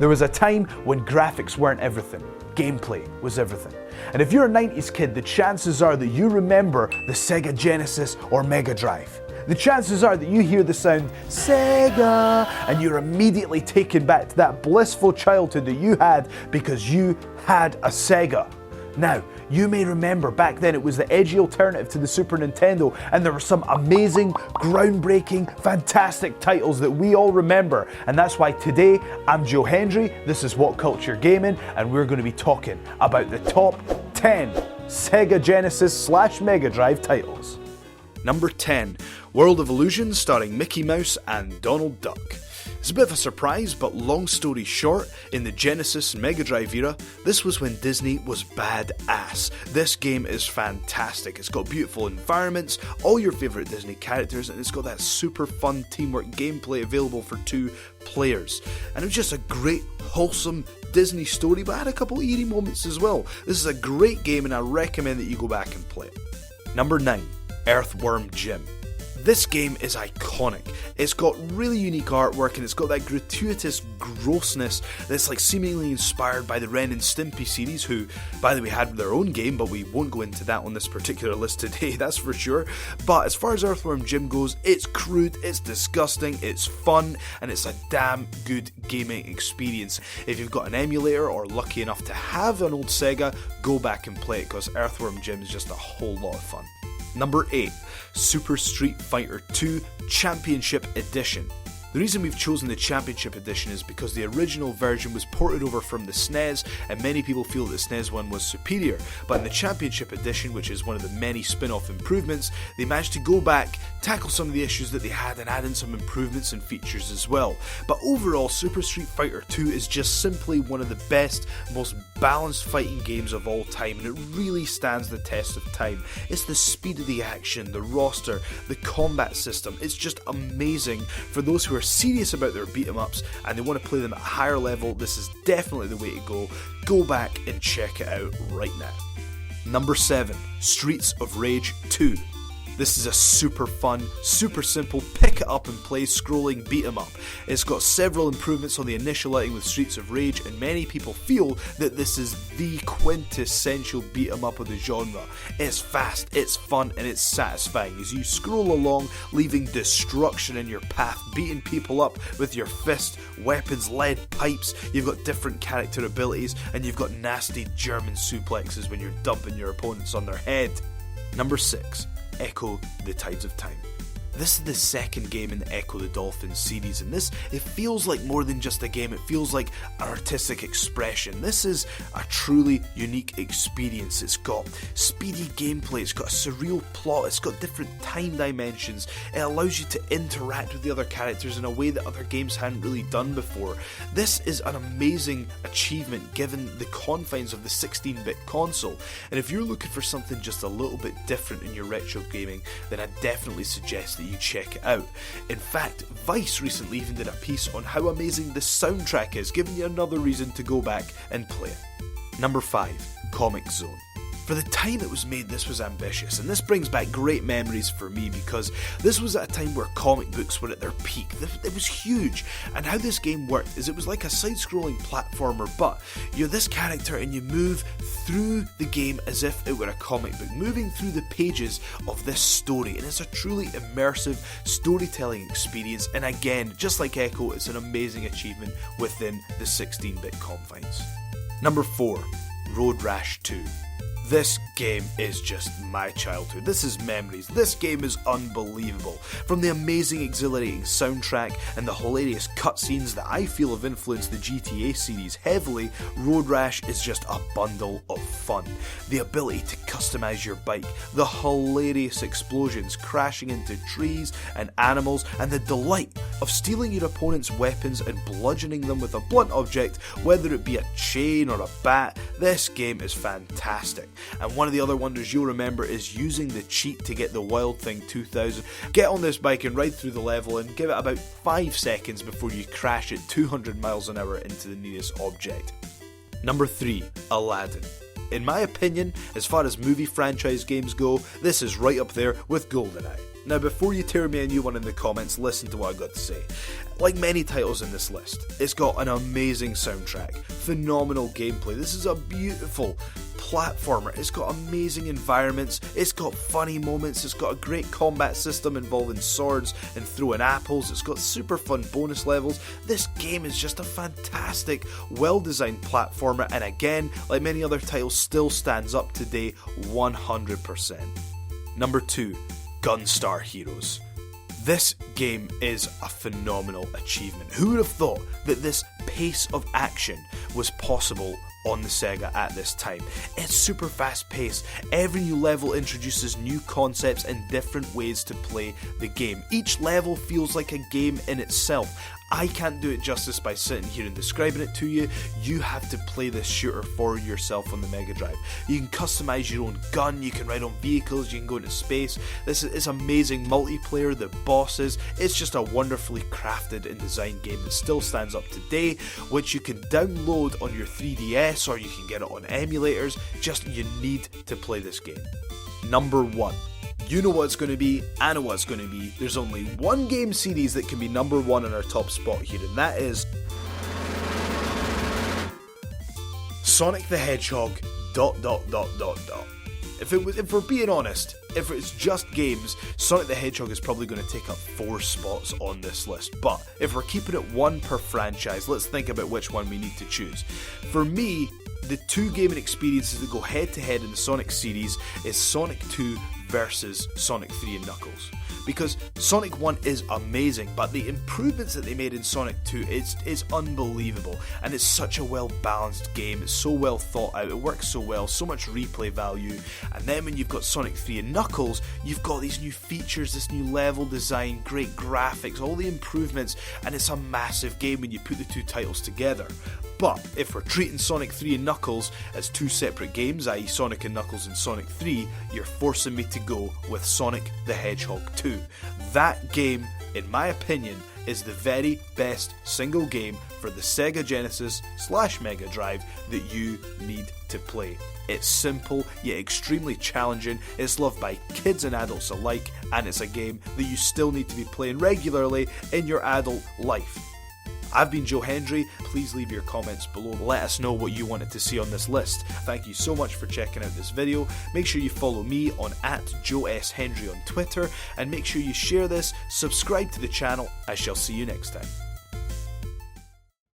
There was a time when graphics weren't everything. Gameplay was everything. And if you're a 90s kid, the chances are that you remember the Sega Genesis or Mega Drive. The chances are that you hear the sound Sega and you're immediately taken back to that blissful childhood that you had because you had a Sega. Now, you may remember back then it was the edgy alternative to the Super Nintendo, and there were some amazing, groundbreaking, fantastic titles that we all remember. And that's why today I'm Joe Hendry, this is What Culture Gaming, and we're going to be talking about the top 10 Sega Genesis / Mega Drive titles. Number 10, World of Illusion starring Mickey Mouse and Donald Duck. It's a bit of a surprise, but long story short, in the Genesis and Mega Drive era, this was when Disney was badass. This game is fantastic. It's got beautiful environments, all your favourite Disney characters, and it's got that super fun teamwork gameplay available for 2 players. And it was just a great, wholesome Disney story, but had a couple eerie moments as well. This is a great game and I recommend that you go back and play it. Number 9, Earthworm Jim. This game is iconic. It's got really unique artwork and it's got that gratuitous grossness that's like seemingly inspired by the Ren and Stimpy series, who, by the way, had their own game, but we won't go into that on this particular list today, that's for sure. But as far as Earthworm Jim goes, it's crude, it's disgusting, it's fun, and it's a damn good gaming experience. If you've got an emulator or lucky enough to have an old Sega, go back and play it because Earthworm Jim is just a whole lot of fun. Number 8, Super Street Fighter 2 Championship Edition. The reason we've chosen the Championship Edition is because the original version was ported over from the SNES, and many people feel that the SNES one was superior. But in the Championship Edition, which is one of the many spin-off improvements, they managed to go back, tackle some of the issues that they had, and add in some improvements and features as well. But overall, Super Street Fighter 2 is just simply one of the best, most balanced fighting games of all time, and it really stands the test of time. It's the speed of the action, the roster, the combat system. It's just amazing. For those who are serious about their beat-em-ups and they want to play them at a higher level, this is definitely the way to go. Go back and check it out right now. Number 7, Streets of Rage 2. This is a super fun, super simple, pick it up and play scrolling beat 'em up. It's got several improvements on the initial outing with Streets of Rage, and many people feel that this is the quintessential beat 'em up of the genre. It's fast, it's fun, and it's satisfying as you scroll along, leaving destruction in your path, beating people up with your fist, weapons, lead pipes. You've got different character abilities, and you've got nasty German suplexes when you're dumping your opponents on their head. Number 6, Echo the Tides of Time. This is the second game in the Echo the Dolphin series, and it feels like more than just a game, it feels like an artistic expression. This is a truly unique experience. It's got speedy gameplay, it's got a surreal plot, it's got different time dimensions, it allows you to interact with the other characters in a way that other games hadn't really done before. This is an amazing achievement given the confines of the 16-bit console, and if you're looking for something just a little bit different in your retro gaming, then I definitely suggest that you check it out. In fact, Vice recently even did a piece on how amazing the soundtrack is, giving you another reason to go back and play it. Number 5, Comic Zone. For the time it was made, this was ambitious, and this brings back great memories for me because this was at a time where comic books were at their peak. It was huge, and how this game worked is it was like a side-scrolling platformer, but you're this character and you move through the game as if it were a comic book, moving through the pages of this story, and it's a truly immersive storytelling experience, and again, just like Echo, it's an amazing achievement within the 16-bit confines. Number 4, Road Rash 2. This game is just my childhood. This is memories. This game is unbelievable. From the amazing, exhilarating soundtrack and the hilarious cutscenes that I feel have influenced the GTA series heavily, Road Rash is just a bundle of fun. The ability to customize your bike, the hilarious explosions crashing into trees and animals, and the delight of stealing your opponent's weapons and bludgeoning them with a blunt object, whether it be a chain or a bat. This game is fantastic. And one of the other wonders you'll remember is using the cheat to get the Wild Thing 2000. Get on this bike and ride through the level and give it about 5 seconds before you crash at 200 miles an hour into the nearest object. Number 3, Aladdin. In my opinion, as far as movie franchise games go, this is right up there with GoldenEye. Now before you tear me a new one in the comments, listen to what I've got to say. Like many titles in this list, it's got an amazing soundtrack, phenomenal gameplay, this is a beautiful platformer, it's got amazing environments, it's got funny moments, it's got a great combat system involving swords and throwing apples, it's got super fun bonus levels. This game is just a fantastic, well-designed platformer, and again, like many other titles, still stands up today 100%. Number 2. Gunstar Heroes. This game is a phenomenal achievement. Who would have thought that this pace of action was possible on the Sega at this time? It's super fast paced. Every new level introduces new concepts and different ways to play the game. Each level feels like a game in itself. I can't do it justice by sitting here and describing it to you. You have to play this shooter for yourself on the Mega Drive. You can customize your own gun, you can ride on vehicles, you can go into space. This is amazing multiplayer, the bosses. It's just a wonderfully crafted and designed game that still stands up today, which you can download on your 3DS or you can get it on emulators. Just you need to play this game. Number 1. You know what it's going to be, I know what it's going to be. There's only one game series that can be number 1 in our top spot here, and that is Sonic the Hedgehog ... If we're being honest, if it's just games, Sonic the Hedgehog is probably going to take up 4 spots on this list. But if we're keeping it 1 per franchise, let's think about which one we need to choose. For me, the 2 gaming experiences that go head to head in the Sonic series is Sonic 2 versus Sonic 3 and Knuckles. Because Sonic 1 is amazing, but the improvements that they made in Sonic 2 is unbelievable, and it's such a well balanced game, it's so well thought out, it works so well, so much replay value. And then when you've got Sonic 3 and Knuckles, you've got these new features, this new level design, great graphics, all the improvements, and it's a massive game when you put the 2 titles together. But if we're treating Sonic 3 and Knuckles as 2 separate games, i.e. Sonic and Knuckles and Sonic 3, you're forcing me to go with Sonic the Hedgehog 2. That game, in my opinion, is the very best single game for the Sega Genesis / Mega Drive that you need to play. It's simple yet extremely challenging, it's loved by kids and adults alike, and it's a game that you still need to be playing regularly in your adult life. I've been Joe Hendry. Please leave your comments below. Let us know what you wanted to see on this list. Thank you so much for checking out this video. Make sure you follow me on @JoeSHendry on Twitter, and make sure you share this, subscribe to the channel. I shall see you next time.